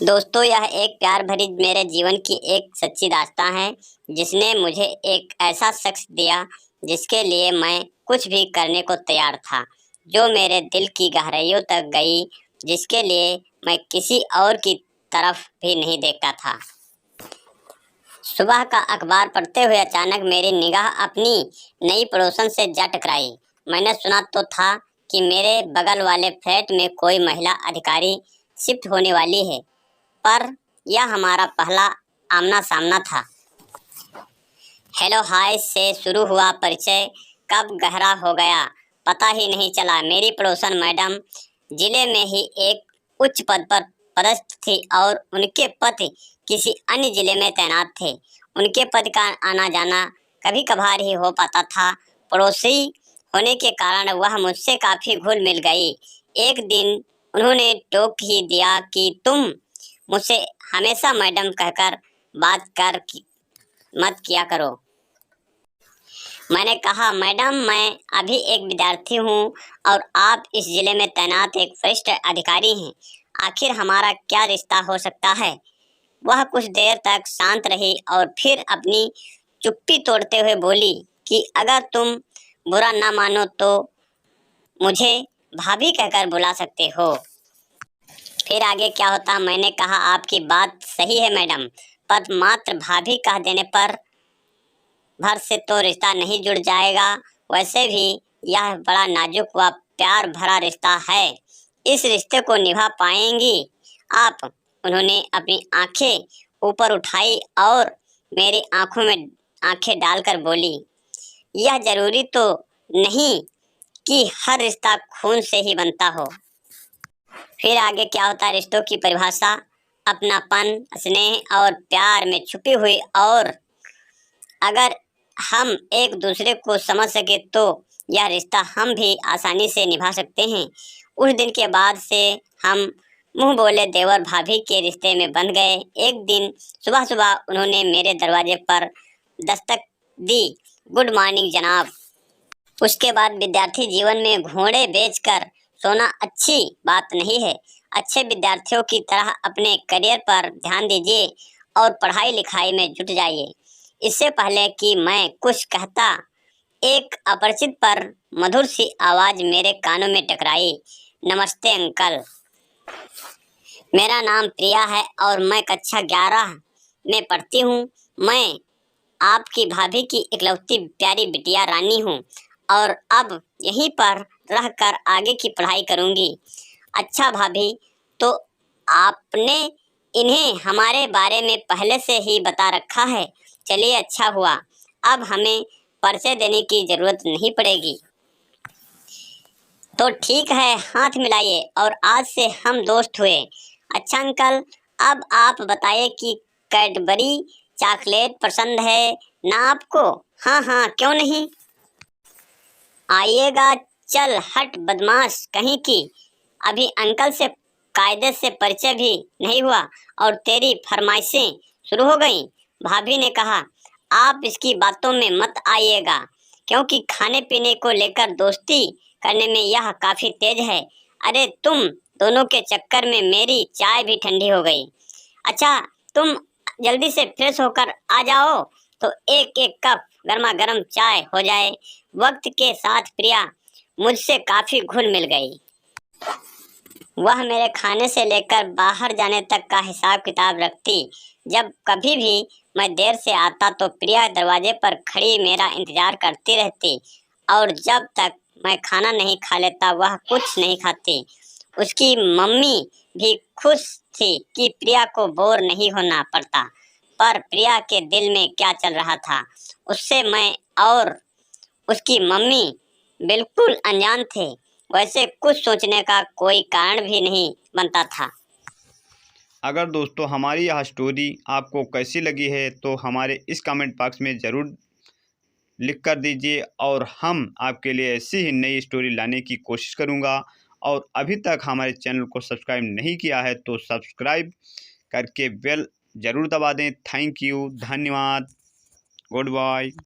दोस्तों, यह एक प्यार भरी मेरे जीवन की एक सच्ची दास्तां है, जिसने मुझे एक ऐसा शख्स दिया जिसके लिए मैं कुछ भी करने को तैयार था, जो मेरे दिल की गहराइयों तक गई, जिसके लिए मैं किसी और की तरफ भी नहीं देखता था। सुबह का अखबार पढ़ते हुए अचानक मेरी निगाह अपनी नई पड़ोसन से जा टकराई। मैंने सुना तो था कि मेरे बगल वाले फ्लैट में कोई महिला अधिकारी शिफ्ट होने वाली है, पर यह हमारा पहला आमना सामना था। हेलो हाय से शुरू हुआ परिचय कब गहरा हो गया पता ही नहीं चला। मेरी पड़ोसन मैडम जिले में ही एक उच्च पद पर पदस्थ थी और उनके पति किसी अन्य जिले में तैनात थे। उनके पति का आना जाना कभी कभार ही हो पाता था। पड़ोसी होने के कारण वह मुझसे काफी घुल मिल गई। एक दिन उन्होंने टोक ही दिया कि तुम मुझसे हमेशा मैडम कहकर बात कर मत किया करो। मैंने कहा, मैडम मैं अभी एक विद्यार्थी हूँ और आप इस जिले में तैनात एक वरिष्ठ अधिकारी हैं। आखिर हमारा क्या रिश्ता हो सकता है। वह कुछ देर तक शांत रही और फिर अपनी चुप्पी तोड़ते हुए बोली कि अगर तुम बुरा ना मानो तो मुझे भाभी कहकर बुला सकते हो। फिर आगे क्या होता। मैंने कहा, आपकी बात सही है मैडम, पर मात्र भाभी कह देने पर भर से तो रिश्ता नहीं जुड़ जाएगा। वैसे भी यह बड़ा नाजुक व प्यार भरा रिश्ता है। इस रिश्ते को निभा पाएंगी आप। उन्होंने अपनी आंखें ऊपर उठाई और मेरी आंखों में आंखें डालकर बोली, यह जरूरी तो नहीं कि हर रिश्ता खून से ही बनता हो। फिर आगे क्या होता है। रिश्तों की परिभाषा अपनापन, स्नेह और प्यार में छुपी हुई, और अगर हम एक दूसरे को समझ सके तो यह रिश्ता हम भी आसानी से निभा सकते हैं। उस दिन के बाद से हम मुंह बोले देवर भाभी के रिश्ते में बंध गए। एक दिन सुबह सुबह उन्होंने मेरे दरवाजे पर दस्तक दी। गुड मॉर्निंग जनाब। उसके बाद विद्यार्थी जीवन में घोड़े बेचकर सोना अच्छी बात नहीं है। अच्छे विद्यार्थियों की तरह अपने करियर पर ध्यान दीजिए और पढ़ाई लिखाई में जुट जाइए। इससे पहले कि मैं कुछ कहता, एक अपरिचित पर मधुर सी आवाज मेरे कानों में टकराई। नमस्ते अंकल, मेरा नाम प्रिया है और मैं कक्षा 11 में पढ़ती हूँ। मैं आपकी भाभी की इकलौती प्यारी बिटिया रानी हूँ और अब यहीं पर रहकर आगे की पढ़ाई करूँगी। अच्छा भाभी, तो आपने इन्हें हमारे बारे में पहले से ही बता रखा है। चलिए, अच्छा हुआ, अब हमें परिचय देने की जरूरत नहीं पड़ेगी। तो ठीक है, हाथ मिलाइए और आज से हम दोस्त हुए। अच्छा अंकल, अब आप बताइए कि कैडबरी चॉकलेट पसंद है ना आपको। हाँ हाँ, क्यों नहीं, आइएगा। चल हट बदमाश कहीं की, अभी अंकल से कायदे से परिचय भी नहीं हुआ और तेरी फरमाइशें शुरू हो गई। भाभी ने कहा, आप इसकी बातों में मत आइएगा, क्योंकि खाने पीने को लेकर दोस्ती करने में यह काफी तेज है। अरे तुम दोनों के चक्कर में मेरी चाय भी ठंडी हो गई। अच्छा, तुम जल्दी से फ्रेश होकर आ जाओ तो एक एक कप गर्मा गर्म चाय हो जाए। वक्त के साथ प्रिया मुझसे काफी घुल मिल गई। वह मेरे खाने से लेकर बाहर जाने तक का हिसाब किताब रखती। जब कभी भी मैं देर से आता तो प्रिया दरवाजे पर खड़ी मेरा इंतजार करती रहती, और जब तक मैं खाना नहीं खा लेता वह कुछ नहीं खाती। उसकी मम्मी भी खुश थी कि प्रिया को बोर नहीं होना पड़ता, पर प्रिया के दिल में क्या चल रहा था उससे मैं और उसकी मम्मी बिल्कुल अनजान थे। वैसे कुछ सोचने का कोई कारण भी नहीं बनता था। अगर दोस्तों हमारी यह स्टोरी आपको कैसी लगी है तो हमारे इस कमेंट बॉक्स में ज़रूर लिख कर दीजिए, और हम आपके लिए ऐसी ही नई स्टोरी लाने की कोशिश करूँगा। और अभी तक हमारे चैनल को सब्सक्राइब नहीं किया है तो सब्सक्राइब करके बेल ज़रूर दबा दें। थैंक यू, धन्यवाद, गुड बाय।